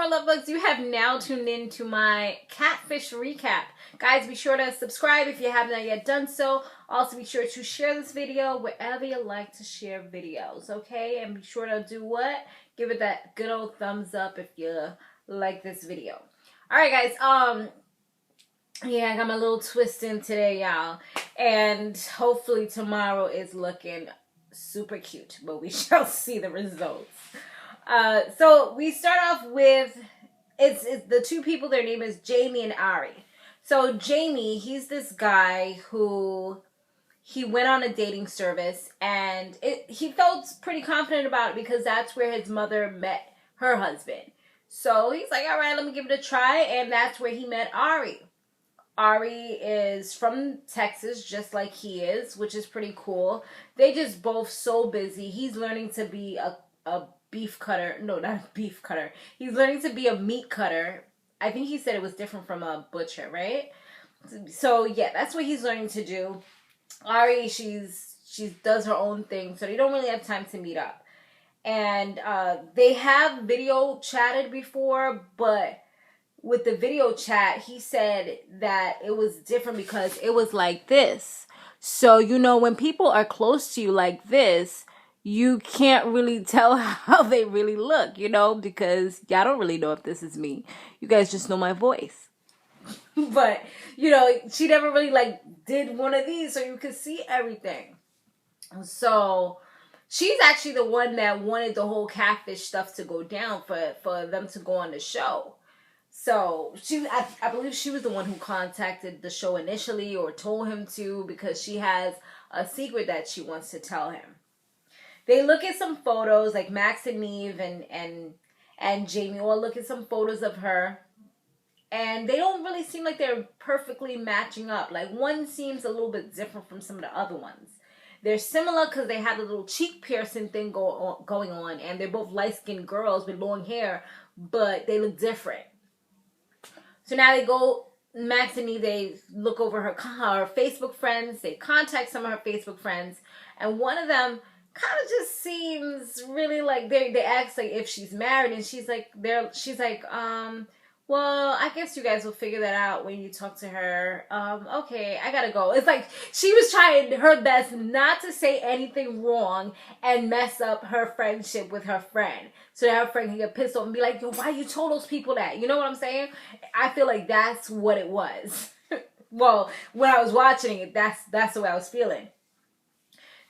Samore Love. You have now tuned in to my Catfish recap. Guys, be sure to subscribe if you have not yet done so. Also, be sure to share this video wherever you like to share videos, okay? And be sure to do what? Give it that good old thumbs up if you like this video. Alright, guys, yeah, I got my little twist in today, y'all. And hopefully tomorrow is looking super cute, but we shall see the results. So we start off with, it's the two people, their name is Jamey and Ari. So Jamey, he's this guy who, he went on a dating service, and he felt pretty confident about it because that's where his mother met her husband. So he's like, all right, let me give it a try, and that's where he met Ari. Ari is from Texas, just like he is, which is pretty cool. They just both so busy. He's learning to be a beef cutter. No, not a beef cutter. He's learning to be a meat cutter. I think he said it was different from a butcher, right? So yeah, that's what he's learning to do. Ari, she does her own thing, so they don't really have time to meet up. And they have video chatted before, but with the video chat, he said that it was different because it was like this. So, you know, when people are close to you like this, you can't really tell how they really look, you know, because y'all don't really know if this is me. You guys just know my voice. But, you know, she never really, like, did one of these so you could see everything. So she's actually the one that wanted the whole catfish stuff to go down for them to go on the show. So I believe she was the one who contacted the show initially or told him to, because she has a secret that she wants to tell him. They look at some photos, like Max and Neve and Jamey all look at some photos of her, and they don't really seem like they're perfectly matching up. Like, one seems a little bit different from some of the other ones. They're similar because they have a little cheek piercing thing going on, and they're both light-skinned girls with long hair, but they look different. So now they go, Max and Neve, they look over her Facebook friends, they contact some of her Facebook friends, and one of them kind of just seems really like, they ask like if she's married, and she's like, well, I guess you guys will figure that out when you talk to her. Okay, I gotta go. It's like she was trying her best not to say anything wrong and mess up her friendship with her friend, so that her friend can get pissed off and be like, yo, why you told those people that? You know what I'm saying? I feel like that's what it was. Well, when I was watching it, that's the way I was feeling.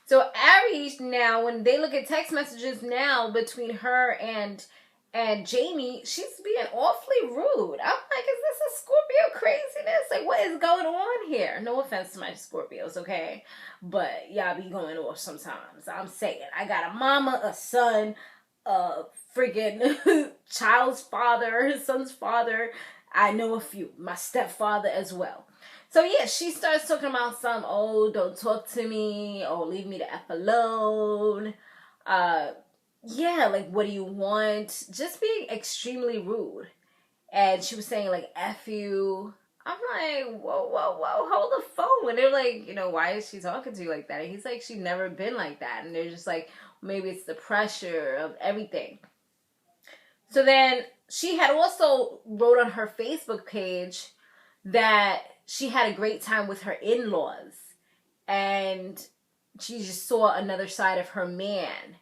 So Ari, now, when they look at text messages now between her and Jamey, she's being awfully rude. I'm like, is this a Scorpio craziness? Like, what is going on here? No offense to my Scorpios, okay? But y'all be going off sometimes. I'm saying, I got a mama, a son, a friggin' child's father, his son's father. I know a few. My stepfather as well. So yeah, she starts talking about some, oh, don't talk to me, oh, leave me the F alone. Yeah, like, what do you want? Just being extremely rude. And she was saying, like, F you. I'm like, whoa, hold the phone. And they're like, you know, why is she talking to you like that? And he's like, she's never been like that. And they're just like, maybe it's the pressure of everything. So then she had also wrote on her Facebook page that she had a great time with her in-laws. And she just saw another side of her man.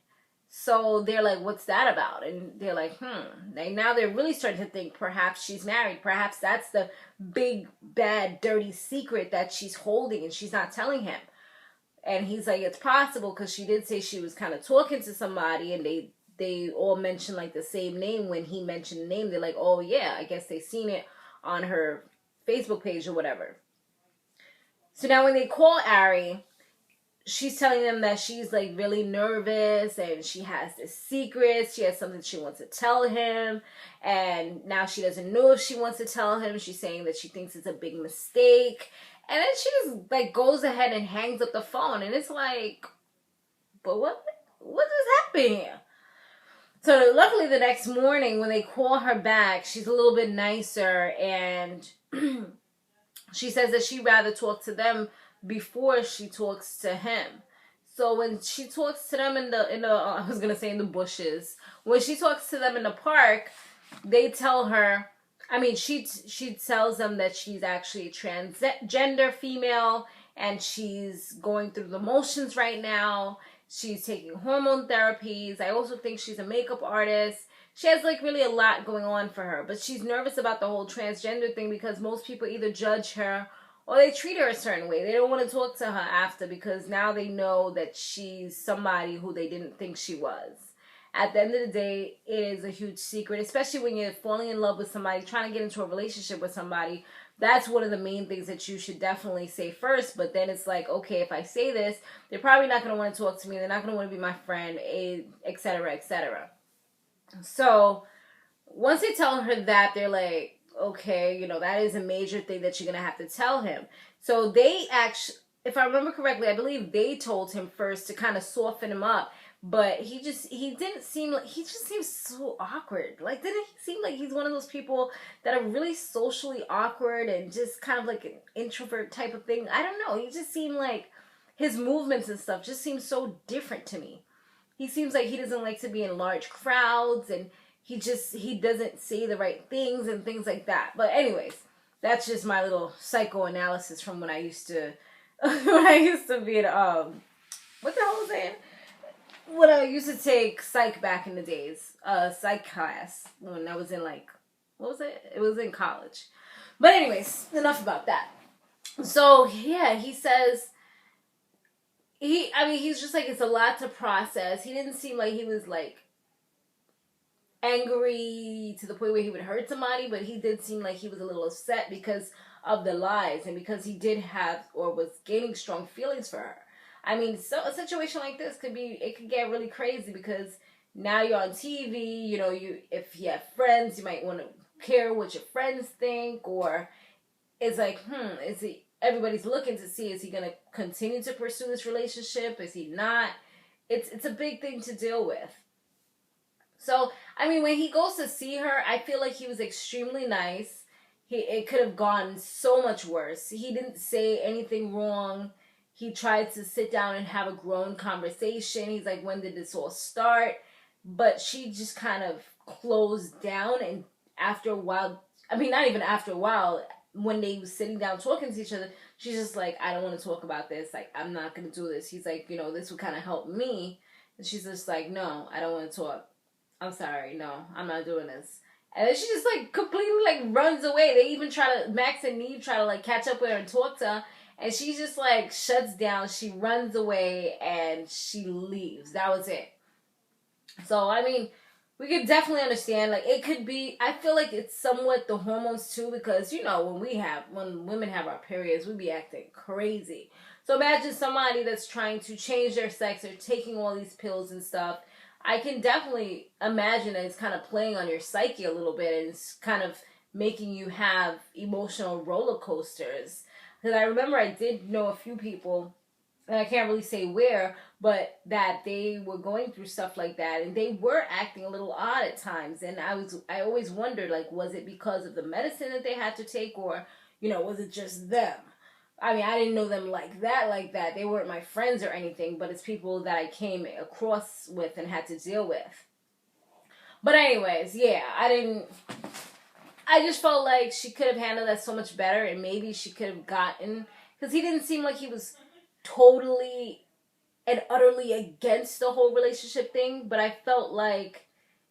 So they're like, what's that about? And they're like, now they're really starting to think perhaps she's married. Perhaps that's the big, bad, dirty secret that she's holding and she's not telling him. And he's like, it's possible, because she did say she was kind of talking to somebody, and they all mentioned like the same name. When he mentioned the name, they're like, oh yeah, I guess they seen it on her Facebook page or whatever. So now when they call Ari, she's telling them that she's like really nervous and she has this secret. She has something she wants to tell him, and now she doesn't know if she wants to tell him. She's saying that she thinks it's a big mistake, and then she just like goes ahead and hangs up the phone. And it's like, but what just happened here? So luckily the next morning when they call her back, she's a little bit nicer, and she says that she'd rather talk to them before she talks to him. So when she talks to them in the I was gonna say in the bushes, when she talks to them in the park, they tell her, I mean, she tells them that she's actually a transgender female and she's going through the motions right now. She's taking hormone therapies. I also think she's a makeup artist. She has like really a lot going on for her, but she's nervous about the whole transgender thing because most people either judge her or they treat her a certain way. They don't want to talk to her after because now they know that she's somebody who they didn't think she was. At the end of the day, it is a huge secret, especially when you're falling in love with somebody, trying to get into a relationship with somebody. That's one of the main things that you should definitely say first. But then it's like, okay, if I say this, they're probably not going to want to talk to me. They're not going to want to be my friend, etc., etc. So once they tell her that, they're like, okay, you know, that is a major thing that you're going to have to tell him. So they actually, if I remember correctly, I believe they told him first to kind of soften him up. But he just seems so awkward. Like, didn't he seem like he's one of those people that are really socially awkward and just kind of like an introvert type of thing? I don't know. He just seemed like his movements and stuff just seem so different to me. He seems like he doesn't like to be in large crowds and he doesn't say the right things and things like that. But anyways, that's just my little psychoanalysis from when I used to be in what the hell was I saying? When I used to take psych back in the days, psych class, when I was in like, what was it? It was in college. But anyways, enough about that. So yeah, he says, he's just like, it's a lot to process. He didn't seem like he was like angry to the point where he would hurt somebody, but he did seem like he was a little upset because of the lies and because he did have or was gaining strong feelings for her. I mean, so a situation like this could get really crazy because now you're on TV, you know, if you have friends, you might want to care what your friends think, or it's like, everybody's looking to see, is he going to continue to pursue this relationship? Is he not? It's a big thing to deal with. So, I mean, when he goes to see her, I feel like he was extremely nice. It could have gone so much worse. He didn't say anything wrong. He tried to sit down and have a grown conversation. He's like, when did this all start? But she just kind of closed down. And after a while, I mean, not even after a while, when they were sitting down talking to each other, she's just like, I don't want to talk about this. Like, I'm not going to do this. He's like, you know, this would kind of help me. And she's just like, no, I don't want to talk. I'm sorry. No, I'm not doing this. And then she just like completely like runs away. They even Max and Neve try to like catch up with her and talk to her. And she just like shuts down, she runs away, and she leaves. That was it. So, I mean, we could definitely understand, like, it could be, I feel like it's somewhat the hormones too, because, you know, when women have our periods, we be acting crazy. So imagine somebody that's trying to change their sex or taking all these pills and stuff. I can definitely imagine that it's kind of playing on your psyche a little bit, and it's kind of making you have emotional roller coasters. Because I remember I did know a few people, and I can't really say where, but that they were going through stuff like that, and they were acting a little odd at times. And I always wondered, like, was it because of the medicine that they had to take, or, you know, was it just them? I mean, I didn't know them like that. They weren't my friends or anything, but it's people that I came across with and had to deal with. But anyways, yeah, I just felt like she could have handled that so much better, and maybe she could have gotten, because he didn't seem like he was totally and utterly against the whole relationship thing, but I felt like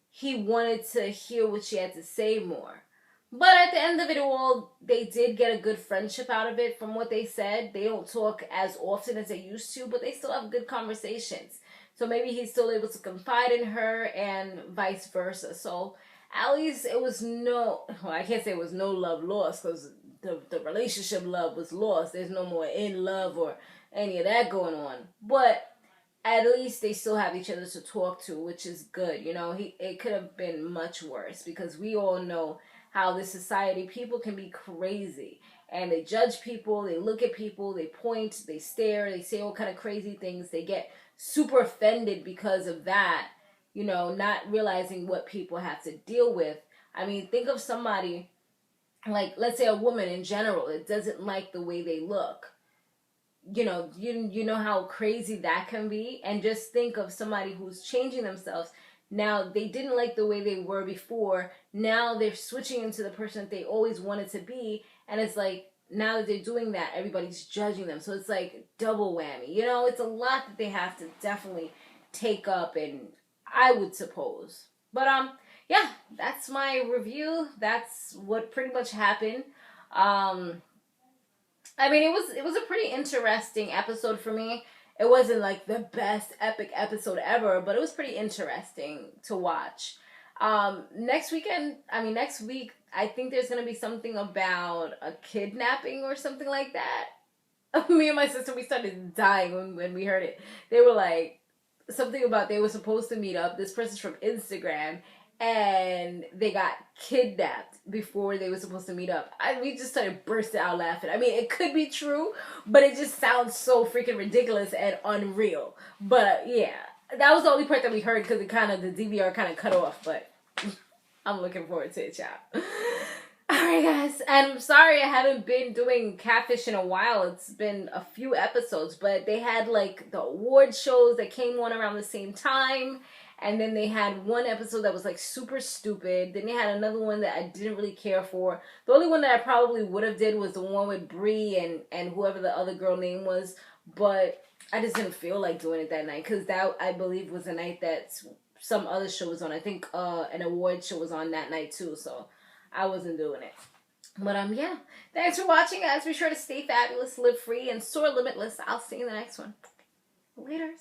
he wanted to hear what she had to say more. But at the end of it all, they did get a good friendship out of it from what they said. They don't talk as often as they used to, but they still have good conversations. So maybe he's still able to confide in her and vice versa. So at least it was I can't say it was no love lost, because the relationship love was lost. There's no more in love or any of that going on. But at least they still have each other to talk to, which is good. You know, it could have been much worse, because we all know how this society, people can be crazy. And they judge people, they look at people, they point, they stare, they say all kind of crazy things. They get super offended because of that, you know, not realizing what people have to deal with. I mean, think of somebody, like, let's say a woman in general that doesn't like the way they look. You know, you know how crazy that can be? And just think of somebody who's changing themselves. Now they didn't like the way they were before. Now they're switching into the person that they always wanted to be. And it's like, now that they're doing that, everybody's judging them. So it's like double whammy. You know, it's a lot that they have to definitely take up, and I would suppose. But yeah, that's my review. That's what pretty much happened. I mean, it was a pretty interesting episode for me. It wasn't like the best epic episode ever, but it was pretty interesting to watch. Next week, I think there's gonna be something about a kidnapping or something like that. Me and my sister, we started dying when we heard it. They were like, something about they were supposed to meet up. This person's from Instagram, and they got kidnapped before they were supposed to meet up. We just started bursting out laughing. I mean, it could be true, but it just sounds so freaking ridiculous and unreal. But yeah, that was the only part that we heard because the DVR kind of cut off. But I'm looking forward to it, y'all. Alright, guys, and I'm sorry I haven't been doing Catfish in a while. It's been a few episodes, but they had like the award shows that came on around the same time, and then they had one episode that was like super stupid. Then they had another one that I didn't really care for. The only one that I probably would have did was the one with Bree and whoever the other girl name was, but I just didn't feel like doing it that night, because that, I believe, was the night that some other show was on. I think an award show was on that night too, so I wasn't doing it. But yeah, thanks for watching, guys. Be sure to stay fabulous, live free, and soar limitless. I'll see you in the next one. Laters.